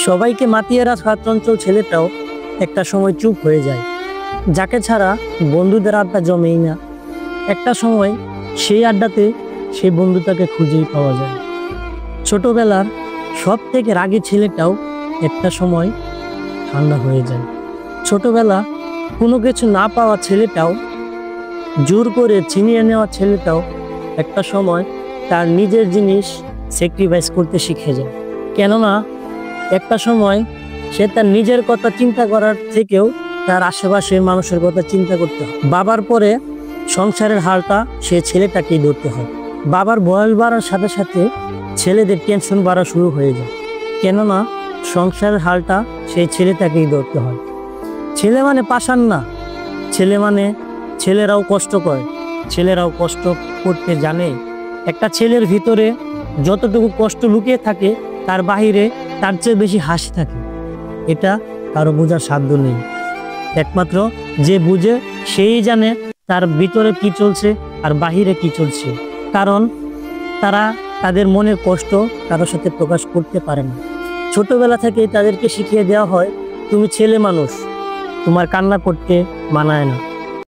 সবাইকে মাতিয়ে রাখা চঞ্চল ছেলেটাও একটা সময় চুপ হয়ে যায়, যাকে ছাড়া বন্ধুদের আড্ডা জমেই না। একটা সময় সেই আড্ডাতে সেই বন্ধুটাকে খুঁজেই পাওয়া যায়। ছোটবেলার সব থেকে রাগী ছেলেটাও একটা সময় ঠান্ডা হয়ে যায়। ছোটবেলা কোনো কিছু না পাওয়া ছেলেটাও, জোর করে ছিনিয়ে নেওয়া ছেলেটাও একটা সময় তার নিজের জিনিস স্যাক্রিফাইস করতে শিখে যায়। কেননা একটা সময় সে তার নিজের কথা চিন্তা করার থেকেও তার আশেপাশের মানুষের কথা চিন্তা করতে হয়। বাবার পরে সংসারের হালটা সে ছেলেটাকেই ধরতে হয়। বাবার বয়স বাড়ার সাথে সাথে ছেলেদের টেনশন বাড়া শুরু হয়ে যায়, কেননা সংসারের হালটা সেই ছেলেটাকেই ধরতে হয়। ছেলে মানে পাষাণ না, ছেলে মানে ছেলেরাও কষ্ট করে, ছেলেরাও কষ্ট করতে জানে। একটা ছেলের ভিতরে যতটুকু কষ্ট লুকিয়ে থাকে তার বাহিরে তার চেয়ে বেশি হাসি থাকে। এটা কারো বোঝার সাধ্য নেই, একমাত্র যে বুঝে সেই জানে তার ভিতরে কি চলছে আর বাহিরে কি চলছে। কারণ তারা তাদের মনের কষ্ট কারোর সাথে প্রকাশ করতে পারে না। ছোটবেলা থেকে তাদেরকে শিখিয়ে দেওয়া হয়, তুমি ছেলে মানুষ, তোমার কান্না করতে মানায় না।